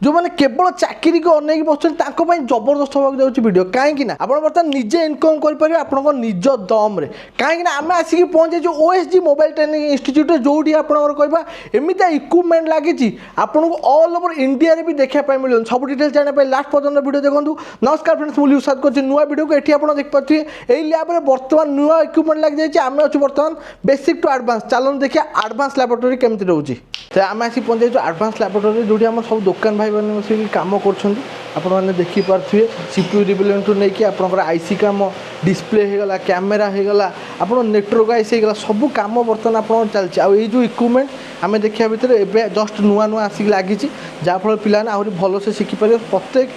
ଯେଉଁମାନେ କେବଳ ଚାକିରିକୁ ଅନେଇକି ବସୁଛନ୍ତି ତାଙ୍କ ପାଇଁ ଜବରଦସ୍ତ ହେବାକୁ ଯାଉଛି ଭିଡ଼ିଓ। କାହିଁକି ନା ଆପଣ ବର୍ତ୍ତମାନ ନିଜେ ଇନକମ୍ କରିପାରିବେ ଆପଣଙ୍କ ନିଜ ଦମ୍ରେ। କାହିଁକି ନା ଆମେ ଆସିକି ପହଞ୍ଚିଛୁ OSG ମୋବାଇଲ ଟ୍ରେନିଂ ଇନଷ୍ଟିଚ୍ୟୁଟ୍ରେ, ଯେଉଁଠି ଆପଣଙ୍କର କହିବା ଏମିତିଆ ଇକ୍ୟୁପମେଣ୍ଟ ଲାଗିଛି ଆପଣଙ୍କୁ ଅଲ୍ ଓଭର ଇଣ୍ଡିଆରେ ବି ଦେଖିବା ପାଇଁ ମିଳିବନି। ସବୁ ଡିଟେଲ୍ସ ଜାଣିବା ପାଇଁ ଲାଷ୍ଟ ପର୍ଯ୍ୟନ୍ତ ଭିଡ଼ିଓ ଦେଖନ୍ତୁ। ନମସ୍କାର ଫ୍ରେଣ୍ଡସ୍, ମୁଁ ଲିଉସାଦ କରୁଛି ନୂଆ ଭିଡ଼ିଓକୁ। ଏଠି ଆପଣ ଦେଖିପାରୁଥିବେ ଏଇ ଲ୍ୟାବ୍ରେ ବର୍ତ୍ତମାନ ନୂଆ ଇକ୍ୟୁପମେଣ୍ଟ ଲାଗିଯାଇଛି। ଆମେ ଅଛୁ ବର୍ତ୍ତମାନ ବେସିକ୍ ଟୁ ଆଡ଼ଭାନ୍ସ। ଚାଲନ୍ତୁ ଦେଖିବା ଆଡ଼ଭାନ୍ସ ଲ୍ୟାବରେଟୋରୀ କେମିତି ରହୁଛି। ତ ଆମେ ଆସିକି ପହଞ୍ଚିଯାଇଛୁ ଆଡ଼ଭାନ୍ସ ଲ୍ୟାବରେଟୋରୀ, ଯେଉଁଠି ଆମର ସବୁ ଦୋକାନ ଭାଇମାନେ ବସିକି କାମ କରୁଛନ୍ତି। ଆପଣମାନେ ଦେଖିପାରୁଥିବେ CPU ରିବିଲେଣ୍ଟୁ ନେଇକି ଆପଣଙ୍କର IC କାମ, ଡିସପ୍ଲେ ହେଇଗଲା, କ୍ୟାମେରା ହେଇଗଲା, ଆପଣ ନେଟୱାର୍କ ଆଇସି ହେଇଗଲା, ସବୁ କାମ ବର୍ତ୍ତମାନ ଆପଣଙ୍କର ଚାଲିଛି। ଆଉ ଏଇ ଯେଉଁ ଇକ୍ୟୁପମେଣ୍ଟ ଆମେ ଦେଖିବା ଭିତରେ ଏବେ ଜଷ୍ଟ ନୂଆ ଆସିକି ଲାଗିଛି, ଯାହାଫଳରେ ପିଲାମାନେ ଆହୁରି ଭଲସେ ଶିଖିପାରିବେ। ପ୍ରତ୍ୟେକ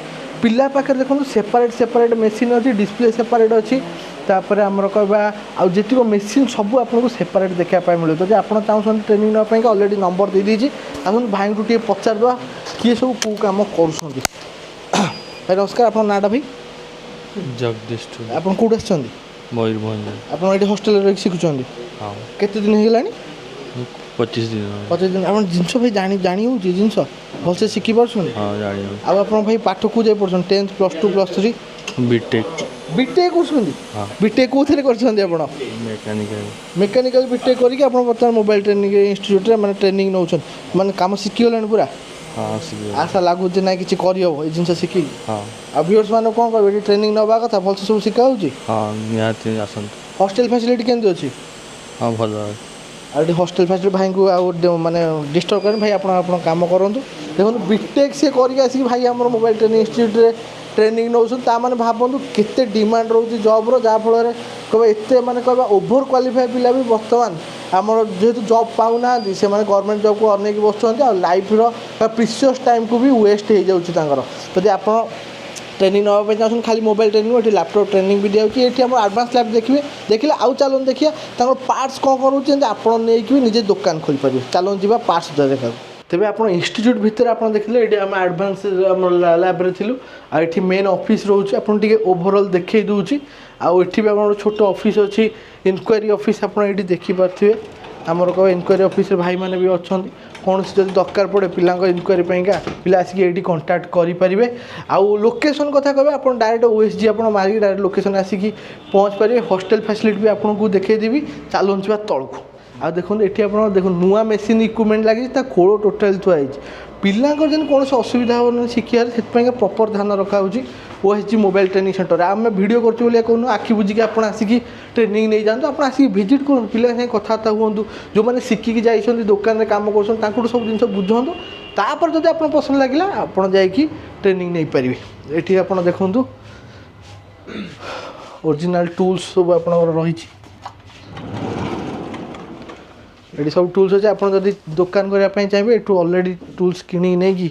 ପିଲା ପାଖରେ ଦେଖନ୍ତୁ ସେପାରେଟ୍ ମେସିନ୍ ଅଛି, ଡିସପ୍ଲେ ସେପାରେଟ୍ ଅଛି। ତାପରେ ଆମର କହିବା ଆଉ ଯେତିକ ମେସିନ୍ ସବୁ ଆପଣଙ୍କୁ ସେପାରେଟ୍ ଦେଖିବା ପାଇଁ ମିଳିବ। ଯଦି ଆପଣ ଚାହୁଁଛନ୍ତି ଟ୍ରେନିଂ ନେବା ପାଇଁ ଅଲରେଡ଼ି ନମ୍ବର ଦେଇଦେଇଛି। ଆସନ୍ତୁ ଭାଇଙ୍କୁ ଟିକେ ପଚାରିଦେବା କିଏ ସବୁ କେଉଁ କାମ କରୁଛନ୍ତି। ଭାଇ ନମସ୍କାର, ଆପଣଙ୍କ ନାଁଟା ଭାଇ? ଜଗଦୀଶ। ଆପଣ କେଉଁଠି ଆସିଛନ୍ତି? ମୟୂରଭଞ୍ଜ। ଆପଣ ଏଠି ହଷ୍ଟେଲରେ ରହିକି ଶିଖୁଛନ୍ତି? ହଁ। କେତେ ଦିନ ହେଇଗଲାଣି? 25 ଦିନ। 25 ଦିନ। ଆପଣ ଜିନିଷ ଭାଇ ଜାଣି ହେଉଛି ଜିନିଷ ଭଲସେ ଶିଖିପାରୁଛନ୍ତି? ହଁ, ଜାଣିବ। ଆଉ ଆପଣ ଭାଇ ପାଠ କେଉଁ ଯାଇ ପଢ଼ୁଛନ୍ତି? 10th +2 +3? ବିଟେକ୍। ବିଟେକ୍ କରୁଛନ୍ତି? ହଁ। ବିଟେକ୍ କେଉଁଥିରେ କରିଛନ୍ତି ଆପଣ? ମେକାନିକାଲ ବିଟେକ୍ କରିକି ଆପଣ ବର୍ତ୍ତମାନ ମୋବାଇଲ ଟ୍ରେନିଂ ଇନଷ୍ଟିଚ୍ୟୁଟ୍ରେ ମାନେ ଟ୍ରେନିଂ ନେଉଛନ୍ତି, ମାନେ କାମ ଶିଖିଗଲେଣି ପୁରା? ହଁ, ଶିଖିବ। ଆଶା ଲାଗୁଛି ନାଇଁ କିଛି କରିହେବ ଏଇ ଜିନିଷ ଶିଖିକି? ହଁ। ଆଉ ଭିଉଅର୍ସ ମାନଙ୍କୁ କ'ଣ କହିବେ? ଏଠି ଟ୍ରେନିଂ ନେବା କଥା, ଭଲସେ ସବୁ ଶିଖା ହେଉଛି? ହଁ, ନିହାତି ଆସନ୍ତୁ। ହଷ୍ଟେଲ ଫ୍ୟାସିଲିଟି କେମିତି ଅଛି? ହଁ, ଭଲ। ଆଉ ଏଠି ହଷ୍ଟେଲ ଫ୍ୟାସିଲିଟି ଭାଇଙ୍କୁ ଆଉ ମାନେ ଡିଷ୍ଟର୍ବ କରେନି ଭାଇ, ଆପଣ କାମ କରନ୍ତୁ। ଦେଖନ୍ତୁ ବିଟେକ୍ ସିଏ କରିକି ଆସିକି ଭାଇ ଆମର ମୋବାଇଲ ଟ୍ରେନିଂ ଇନଷ୍ଟିଚ୍ୟୁଟ୍ରେ ଟ୍ରେନିଂ ନେଉଛନ୍ତି। ତା'ମାନେ ଭାବନ୍ତୁ କେତେ ଡିମାଣ୍ଡ ରହୁଛି ଜବ୍ର, ଯାହାଫଳରେ କହିବା ଏତେ ମାନେ କହିବା ଓଭର କ୍ୱାଲିଫାଏ ପିଲା ବି ବର୍ତ୍ତମାନ ଆମର ଯେହେତୁ ଜବ୍ ପାଉନାହାନ୍ତି, ସେମାନେ ଗଭର୍ଣ୍ଣମେଣ୍ଟ ଜବ୍କୁ ଅନେଇକି ବସୁଛନ୍ତି। ଆଉ ଲାଇଫ୍ର ପ୍ରିସିୟସ୍ ଟାଇମ୍କୁ ବି ୱେଷ୍ଟ ହେଇଯାଉଛି ତାଙ୍କର। ଯଦି ଆପଣ ଟ୍ରେନିଂ ନେବା ପାଇଁ ଚାହୁଁଛନ୍ତି ଖାଲି ମୋବାଇଲ ଟ୍ରେନିଂ, ଏଠି ଲ୍ୟାପଟପ୍ ଟ୍ରେନିଂ ବି ଦିଆଯାଉଛି। ଏଠି ଆମର ଆଡ଼ଭାନ୍ସ ଲ୍ୟାବ୍ ଦେଖିଲେ ଆଉ ଚାଲନ୍ତୁ ଦେଖିବା ତାଙ୍କର ପାର୍ଟସ୍ କ'ଣ ରହୁଛି, ଯେମିତି ଆପଣ ନେଇକି ବି ନିଜେ ଦୋକାନ ଖୋଲିପାରିବେ। ଚାଲନ୍ତୁ ଯିବା ପାର୍ଟସ୍ ଦେଖିବାକୁ। ତେବେ ଆପଣ ଇନଷ୍ଟିଚ୍ୟୁଟ୍ ଭିତରେ ଆପଣ ଦେଖିଲେ ଏଠି ଆମେ ଆଡ଼ଭାନ୍ସ ଆମର ଲ୍ୟାବ୍ରେ ଥିଲୁ। ଆଉ ଏଠି ମେନ୍ ଅଫିସ୍ ରହୁଛି, ଆପଣ ଟିକେ ଓଭରଅଲ୍ ଦେଖେଇ ଦେଉଛି। ଆଉ ଏଠି ବି ଆମର ଛୋଟ ଅଫିସ୍ ଅଛି, ଇନକ୍ୱାରି ଅଫିସ୍ ଆପଣ ଏଠି ଦେଖିପାରୁଥିବେ। ଆମର କହିବା ଇନକ୍ୱାରି ଅଫିସ୍ରେ ଭାଇମାନେ ବି ଅଛନ୍ତି। କୌଣସି ଯଦି ଦରକାର ପଡ଼େ ପିଲାଙ୍କ ଇନକ୍ୱାରି ପାଇଁକା ପିଲା ଆସିକି ଏଇଠି କଣ୍ଟାକ୍ଟ କରିପାରିବେ। ଆଉ ଲୋକେସନ୍ କଥା କହିବେ, ଆପଣ ଡାଇରେକ୍ଟ OSG ଆପଣ ମାରିକି ଡାଇରେକ୍ଟ ଲୋକେସନ୍ ଆସିକି ପହଞ୍ଚି ପାରିବେ। ହଷ୍ଟେଲ ଫ୍ୟାସିଲିଟି ବି ଆପଣଙ୍କୁ ଦେଖେଇଦେବି। ଚାଲନ୍ତୁ ଯିବା ତଳକୁ। ଆଉ ଦେଖନ୍ତୁ ଏଠି ଆପଣ ଦେଖନ୍ତୁ ନୂଆ ମେସିନ୍ ଇକ୍ୟୁପମେଣ୍ଟ ଲାଗିଛି, ତା ଖୋଳ ଟୋଟାଲ୍ ଥୁଆ ହେଇଛି। ପିଲାଙ୍କର ଯେମିତି କୌଣସି ଅସୁବିଧା ହେବନି ଶିଖିବାରେ, ସେଥିପାଇଁକା ପ୍ରପର୍ ଧ୍ୟାନ ରଖାହେଉଛି OSG ମୋବାଇଲ ଟ୍ରେନିଂ ସେଣ୍ଟରରେ। ଆମେ ଭିଡ଼ିଓ କରୁଛୁ ବୋଲି କହୁନୁ ଆଖି ବୁଝିକି ଆପଣ ଆସିକି ଟ୍ରେନିଂ ନେଇଯାଆନ୍ତୁ। ଆପଣ ଆସିକି ଭିଜିଟ୍ କରନ୍ତୁ, ପିଲାଙ୍କ ସାଙ୍ଗେ କଥାବାର୍ତ୍ତା ହୁଅନ୍ତୁ। ଯେଉଁମାନେ ଶିଖିକି ଯାଇଛନ୍ତି ଦୋକାନରେ କାମ କରୁଛନ୍ତି ତାଙ୍କଠୁ ସବୁ ଜିନିଷ ବୁଝନ୍ତୁ। ତାପରେ ଯଦି ଆପଣ ପସନ୍ଦ ଲାଗିଲା ଆପଣ ଯାଇକି ଟ୍ରେନିଂ ନେଇପାରିବେ। ଏଠି ଆପଣ ଦେଖନ୍ତୁ ଓରିଜିନାଲ୍ ଟୁଲ୍ସ ସବୁ ଆପଣଙ୍କର ରହିଛି। ଏଠି ସବୁ ଟୁଲ୍ସ ଅଛି। ଆପଣ ଯଦି ଦୋକାନ କରିବା ପାଇଁ ଚାହିଁବେ ଏଠୁ ଅଲରେଡ଼ି ଟୁଲ୍ସ କିଣିକି ନେଇକି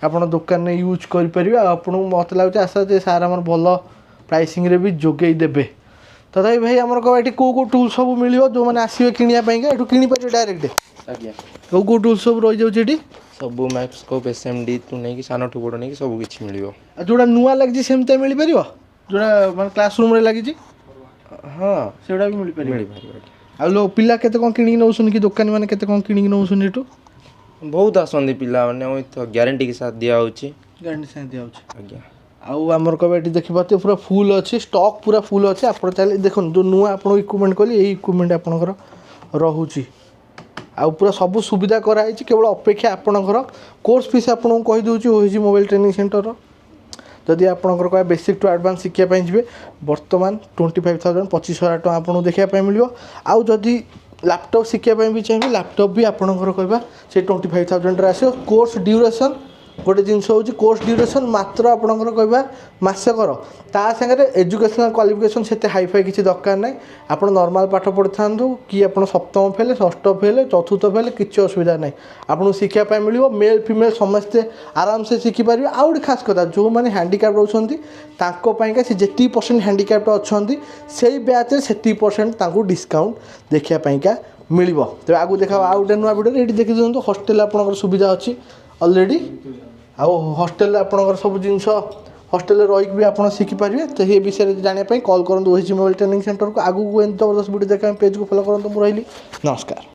ଆପଣ ଦୋକାନରେ ୟୁଜ୍ କରିପାରିବେ। ଆଉ ଆପଣଙ୍କୁ ମୋତେ ଲାଗୁଛି ଆଶା ଯେ ସାର୍ ଆମର ଭଲ ପ୍ରାଇସିଂରେ ବି ଯୋଗାଇ ଦେବେ। ତଥାପି ଭାଇ ଆମର କହିବା ଏଠି କେଉଁ ଟୁଲ୍ସ ସବୁ ମିଳିବ, ଯେଉଁମାନେ ଆସିବେ କିଣିବା ପାଇଁକା ଏଠୁ କିଣିପାରିବେ ଡାଇରେକ୍ଟ? ଆଜ୍ଞା। କେଉଁ ଟୁଲ୍ସ ସବୁ ରହିଯାଉଛି ଏଠି? ସବୁ ମାଇକ୍ରୋସ୍କୋପ୍ SMD ଠୁ ନେଇକି ସାନଠୁ ବଡ଼ ନେଇକି ସବୁ କିଛି ମିଳିବ। ଆଉ ଯେଉଁଟା ନୂଆ ଲାଗିଛି ସେମିତିଆ ମିଳିପାରିବ? ଯେଉଁଟା ମାନେ କ୍ଲାସ୍ ରୁମ୍ରେ ଲାଗିଛି ହଁ, ସେଗୁଡ଼ା ବି ମିଳିପାରିବ? ମିଳିପାରିବ। ଆଉ ପିଲା କେତେ କ'ଣ କିଣିକି ନେଉଛନ୍ତି କି ଦୋକାନୀ ମାନେ କେତେ କ'ଣ କିଣିକି ନେଉଛନ୍ତି ଏଠୁ? ବହୁତ ଆସନ୍ତି ପିଲାମାନେ, ତ ଗ୍ୟାରେଣ୍ଟି କି ସାଥ ଦିଆହେଉଛି। ଗ୍ୟାରେଣ୍ଟି ସାଙ୍ଗେ ଦିଆହେଉଛି। ଆଜ୍ଞା। ଆଉ ଆମର କହିବା ଏଠି ଦେଖିପାରୁଥିବେ ପୁରା ଫୁଲ୍ ଅଛି, ଷ୍ଟକ୍ ପୁରା ଫୁଲ୍ ଅଛି। ଆପଣ ଚାହିଁଲେ ଦେଖନ୍ତୁ ଯେଉଁ ନୂଆ ଆପଣ ଇକ୍ୟୁପମେଣ୍ଟ କହିଲେ ଏଇ ଇକ୍ୟୁପମେଣ୍ଟ ଆପଣଙ୍କର ରହୁଛି। ଆଉ ପୁରା ସବୁ ସୁବିଧା କରାହେଇଛି, କେବଳ ଅପେକ୍ଷା ଆପଣଙ୍କର କୋର୍ସ ଫିସ୍ ଆପଣଙ୍କୁ କହିଦେଉଛି OSG ମୋବାଇଲ ଟ୍ରେନିଂ ସେଣ୍ଟରର। ଯଦି ଆପଣଙ୍କର କହିବା ବେସିକ୍ ଟୁ ଆଡ଼ଭାନ୍ସ ଶିଖିବା ପାଇଁ ଯିବେ ବର୍ତ୍ତମାନ 25,000 25,000 ଟଙ୍କା ଆପଣଙ୍କୁ ଦେଖିବା ପାଇଁ ମିଳିବ। ଆଉ ଯଦି ଲ୍ୟାପଟପ୍ ଶିଖିବା ପାଇଁ ବି ଚାହିଁବେ ଲ୍ୟାପଟପ୍ ବି ଆପଣଙ୍କର କହିବା ସେଇ 25,000ରେ ଆସିବ। କୋର୍ସ ଡ୍ୟୁରେସନ୍ ଗୋଟେ ଜିନିଷ ହେଉଛି, କୋର୍ସ ଡ୍ୟୁରେସନ୍ ମାତ୍ର ଆପଣଙ୍କର କହିବା ମାସକର। ତା ସାଙ୍ଗରେ ଏଜୁକେସନାଲ୍ କ୍ୱାଲିଫିକେସନ୍ ସେତେ ହାଇଫାଇ କିଛି ଦରକାର ନାହିଁ। ଆପଣ ନର୍ମାଲ୍ ପାଠ ପଢ଼ିଥାନ୍ତୁ କି ଆପଣ ସପ୍ତମ ଫେଲ୍, ଷଷ୍ଠ ଫେଲ୍, ଚତୁର୍ଥ ଫେଲ୍ କିଛି ଅସୁବିଧା ନାହିଁ। ଆପଣଙ୍କୁ ଶିଖିବା ପାଇଁ ମିଳିବ। ମେଲ୍ ଫିମେଲ୍ ସମସ୍ତେ ଆରାମସେ ଶିଖିପାରିବେ। ଆଉ ଗୋଟେ ଖାସ୍ କଥା, ଯେଉଁମାନେ ହ୍ୟାଣ୍ଡିକ୍ୟାପ୍ ରହୁଛନ୍ତି ତାଙ୍କ ପାଇଁକା ସେ ଯେତିକି ପରସେଣ୍ଟ ହ୍ୟାଣ୍ଡିକ୍ୟାପ୍ଟ ଅଛନ୍ତି ସେଇ ବ୍ୟାଚ୍ରେ ସେତିକି ପରସେଣ୍ଟ ତାଙ୍କୁ ଡିସକାଉଣ୍ଟ ଦେଖିବା ପାଇଁକା ମିଳିବ। ତେବେ ଆଗକୁ ଦେଖା ଆଉ ଗୋଟେ ନୂଆ ଭିଡ଼ିଓରେ। ଏଇଠି ଦେଖି ଦିଅନ୍ତୁ ହଷ୍ଟେଲ୍ ଆପଣଙ୍କର ସୁବିଧା ଅଛି ଅଲରେଡ଼ି। ଆଉ ହଷ୍ଟେଲରେ ଆପଣଙ୍କର ସବୁ ଜିନିଷ ହଷ୍ଟେଲରେ ରହିକି ବି ଆପଣ ଶିଖିପାରିବେ। ତ ଏ ବିଷୟରେ ଜାଣିବା ପାଇଁ କଲ୍ କରନ୍ତୁ OSG ମୋବାଇଲ ଟ୍ରେନିଂ ସେଣ୍ଟରକୁ। ଆଗକୁ ଏମିତି ଜବରଦସ୍ତ ଭିଡ଼ିଓ ଦେଖିବା ପାଇଁ ପେଜ୍କୁ ଫଲୋ କରନ୍ତୁ। ମୁଁ ରହିଲି, ନମସ୍କାର।